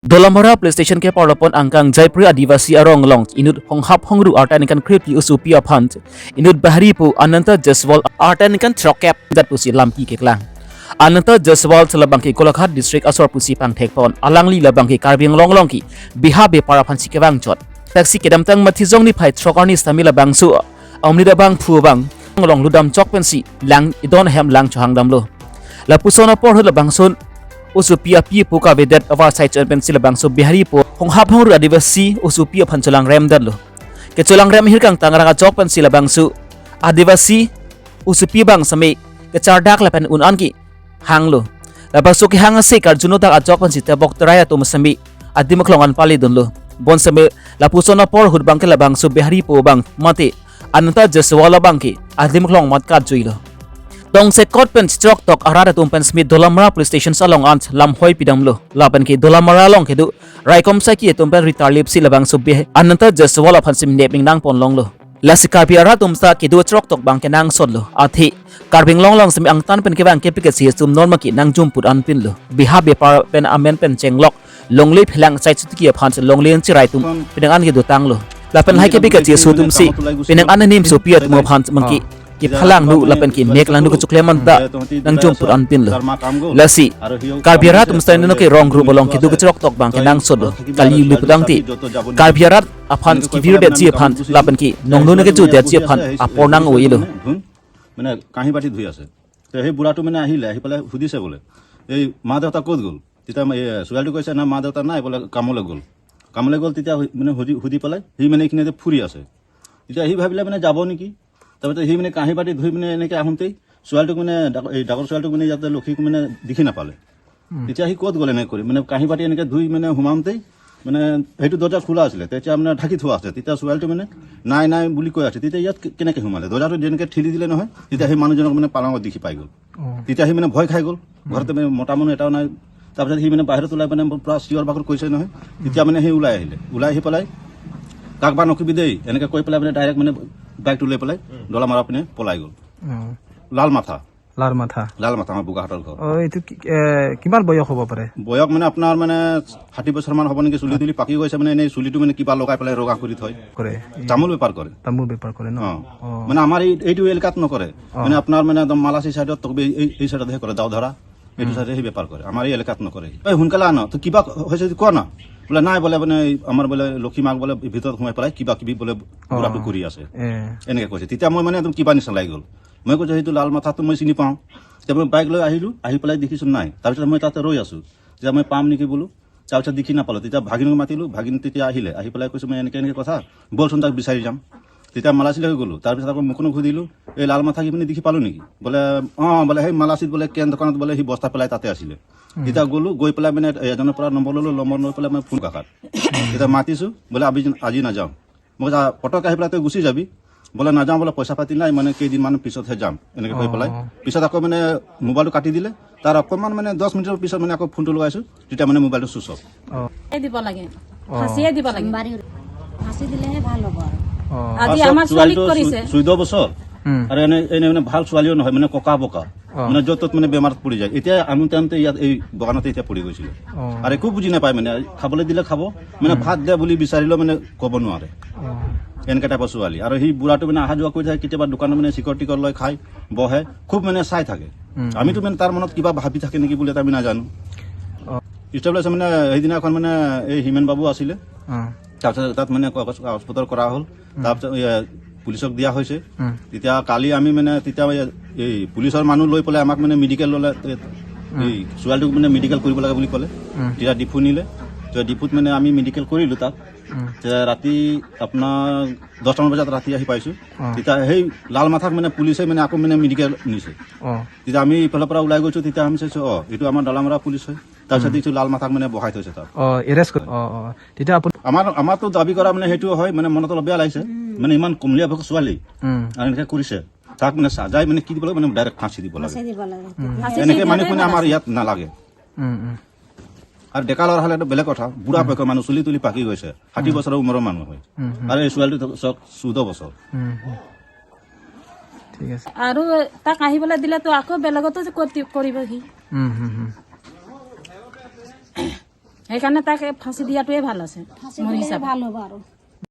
Dolamara PlayStation ke parlopon angkang Jaipur Adivasi Aronglong inut honghap hongru artanikan kripi usupia phant inut bahari pu Ananta Jaswal artanikan trokep dat pusi lamki keklang Ananta Jaswal selabangki Kolakhat district asor pusi pangthekpon alangli labangki Karbing Longlong ki biha be paraphan sikewang chot taxi kedam tang mathizong ni phai trokarni stamila bangsu omni da bang phu bang long ludam chok pensi lang idon hem lang chohang damlo la pusona por hula bangsun usupia pi puka bedet over side chen pencil bang so bihari po hong hap hong ru adivasi usupia phancholang rem dat lo ke cholang rem hir kang tangranga chok pencil bang su adivasi usupia bang same ke chardak la pen unan ki hang lo la bang so ki hang se kar juno tak achok pensi te bok traya to masami adimaklongan pali don lo bon same la pusona por hud bang ke la bang so bihari po bang mate Ananta Jaswala bang ki adimaklong mat ka juilo Dong se kot pen strok tok arada tum pen smith Dolamara police station salong ant lam hoi pidamlo laban ki Dolamara long kedu raikom sa ki tum pen ritar lip si labang subbe Ananta Jaswala phansim neping nang pon long lo la sikarpi ara tum sa ki du strok tok bang ke nang sod lo athi Karbing long long simi ang tan pen ke bang ke piket si sum norma ki nang jum put an pin lo biha be par pen amen pen chenglok long lip hilang sai chu ki phan long len chi rai tum pinang an ki du tang lo la pen hai ke piket si su tum si pinang an nim so piat mo phan mangki ki phalang nu lapen ki mek lang nu ku chukleman da nang jom put an pin lo lasi karbiarat umstain no ki rong group bolong ki du ku chok tok bang ki nang sod kali lu pudang ti karbiarat aphan ki video de ji aphan lapen ki nong nu ne ke ju de ji aphan apor nang oi lo মানে কাঁহী বাটি ধুই আছে তো সেই বুঢ়াটো মানে আহিলে আহি পেলাই সুধিছে বোলে এই মা দেউতা ক'ত গ'ল তেতিয়া ছোৱালীটো কৈছে না মা দেউতা নাই বোলে কামলৈ গ'ল তেতিয়া মানে সুধি পেলাই সি মানে এইখিনিতে ফুৰি আছে তেতিয়া সি ভাবিলে মানে যাব নেকি তাৰপিছত সি মানে কাঁহী বাটি ধুই মানে এনেকৈ আহোঁতেই ছোৱালীটোক মানে এই ডাঙৰ ছোৱালীটোক মানে ইয়াতে লক্ষীক মানে দেখি নাপালে তেতিয়া সি ক'ত গ'ল এনেকৈ কৰি মানে কাঁহী বাটি এনেকৈ ধুই মানে সোমাওঁতেই মানে সেইটো দৰ্জা খোলা আছিলে তেতিয়া মানে ঢাকি থোৱা আছে তেতিয়া ছোৱালীটো মানে নাই বুলি কৈ আছে তেতিয়া ইয়াত কেনেকৈ সোমালে দৰ্জাটো যেনেকৈ ঠেলি দিলে নহয় তেতিয়া সেই মানুহজনক মানে পালঙত দেখি পাই গ'ল তেতিয়া সি মানে ভয় খাই গ'ল ঘৰতে মানে মতা মানুহ এটাও নাই তাৰপিছত সি মানে বাহিৰত ওলাই মানে পূৰা চিঞৰ বাখৰ কৰিছে নহয় তেতিয়া মানে সেই ওলাই আহি পেলাই কাক বা নকবি দেই এনেকৈ কৈ পেলাই মানে ডাইৰেক্ট মানে বাইকটো লৈ পেলাই দলামাৰা পিনে পলাই গ'ল লাল মাথা আমাৰ বোকাহাটৰ ঘৰ এইটো কিমান বয়স হ'ব পাৰে বয়স মানে আপোনাৰ মানে 60 বছৰমান হ'ব নেকি চুলি তুলি পাকি গৈছে মানে এনেই চুলিটো মানে কিবা লগাই পেলাই ৰগা কৰি থয় তামোল বেপাৰ কৰে ন মানে আমাৰ এইটো এলেকাত নকৰে মানে আপোনাৰ মানে একদম মালাচী চাইডত এই চাইডতহে কৰে দাও ধৰা এইটো চাইডে সি বেপাৰ কৰে আমাৰ এই এলেকাত নকৰে সোনকালে আন তো কিবা হৈছে কোৱা না বোলে নাই বোলে মানে আমাৰ বোলে লক্ষী মাক বোলে ভিতৰত সোমাই পেলাই কিবা কিবি বোলে বুঢ়াটো কৰি আছে এনেকৈ কৈছে তেতিয়া মই মানে একদম কিবা নিচিনা লাগি গ'ল মই কৈছোঁ সেইটো লাল মাথাটো মই চিনি পাওঁ তেতিয়া মই বাইক লৈ আহিলোঁ আহি পেলাই দেখিছোঁ নাই তাৰপিছত মই তাতে ৰৈ আছোঁ তেতিয়া মই পাম নেকি বোলো তাৰপিছত দেখি নাপালোঁ তেতিয়া ভাগিনক মাতিলোঁ ভাগিন তেতিয়া আহি পেলাই কৈছোঁ মই এনেকৈ কথা বলচোন তাক বিচাৰি যাম তেতিয়া মালাচীলৈকে গ'লোঁ তাৰপিছত আকৌ মুখনো সুধিলোঁ এই লাল মাথা কিপিনে দেখি পালোঁ নেকি বোলে বোলে সেই মালাচীত বোলে কেন দোকানত বোলে সি বস্তা পেলাই তাতে আছিলে তেতিয়া গ'লোঁ গৈ পেলাই মানে এজনৰ পৰা নম্বৰ ল'লোঁ নম্বৰ লৈ পেলাই মই ফোন কাষত তেতিয়া মাতিছোঁ বোলে আজি নাযাওঁ মই পটক আহি পেলাই তই গুচি যাবি বোলে নাযাওঁ বোলে পইচা পাতি নাই মানে কেইদিনমান পিছতহে যাম এনেকৈ কৈ পেলাই পিছত আকৌ মানে মোবাইলটো কাটি দিলে তাৰ অকণমান মানে 10 মিনিটৰ পিছত মানে আকৌ ফোনটো লগাইছোঁ তেতিয়া মানে মোবাইলটো চুইচ অফ দিব লাগে ফাঁচিয়ে দিব লাগে ফাঁচি দিলেহে ভাল হ'ব আজি আমাৰ ছোৱালীক কৰিছে 14 বছৰ আৰু এনে মানে ভাল ছোৱালীও নহয় মানে ককা বকা মানে য'ত ত'ত মানে বেমাৰত পৰি যায় এতিয়া আনোতে ইয়াত এই বাগানতে এতিয়া পৰি গৈছিলে আৰু একো বুজি নাপায় মানে খাবলৈ দিলে খাব মানে ভাত দে বুলি বিচাৰিলেও মানে ক'ব নোৱাৰে এনেকৈ টাইপৰ ছোৱালী আৰু সি বুঢ়াটো মানে অহা যোৱা কৰি থাকে কেতিয়াবা দোকানত মানে চিকৰ টিকৰ লৈ খাই বহে খুব মানে চাই থাকে আমিতো মানে তাৰ মনত কিবা ভাবি থাকে নেকি বুলি আমি নাজানো ষ্টেবলাইজ মানে সেইদিনাখন মানে এই হিমেন বাবু আছিলে তাৰপিছত তাত মানে কাগজ পত্ৰ কৰা হ'ল তাৰপিছত পুলিচক দিয়া হৈছে তেতিয়া কালি আমি মানে তেতিয়া এই পুলিচৰ মানুহ লৈ পেলাই আমাক মানে মেডিকেল ল'লে এই ছোৱালীটোক মানে মেডিকেল কৰিব লাগে বুলি ক'লে তেতিয়া ডিফু নিলে ডিফুত মানে আমি মেডিকেল কৰিলোঁ তাত ৰাতি আপোনাৰ 10টামান বজাত ৰাতি আহি পাইছোঁ তেতিয়া সেই লাল মাথাক মানে পুলিচে মানে আকৌ মানে মেডিকেল নিছে তেতিয়া আমি ইফালৰ পৰা ওলাই গৈছোঁ তেতিয়া আমি চাইছোঁ এইটো আমাৰ দলামাৰা পুলিচ হয় তাৰপিছত দেখিছোঁ লাল মাথাক মানে বহাই থৈছে তাত আমাৰতো দাবী কৰা মানে সেইটো হয় মানে মনত অলপ বেয়া লাগিছে মানে ইমান কমলীয়া ভোগ ছোৱালী আৰু এনেকৈ কৰিছে তাক মানে চাজাই মানে কি দিব লাগে মানে ডাইৰেক্ট ফাঁচি দিব লাগে এনেকৈ মানে কোনে আমাৰ ইয়াত নালাগে আৰু ডেকা ল'ৰা হ'লে এইটো বেলেগ কথা বুঢ়া পক্ষৰ মানুহ চুলি তুলি পাকি গৈছে 60 বছৰৰ উমৰৰ মানুহ হয় আৰু এই ছোৱালীটো 14 বছৰ আৰু তাক আহিবলৈ দিলেতো আকৌ বেলেগতো কৰিব সি সেইকাৰণে তাক ফাঁচি দিয়াটোৱে ভাল আছে মোৰ হিচাপে ভাল হ'ব আৰু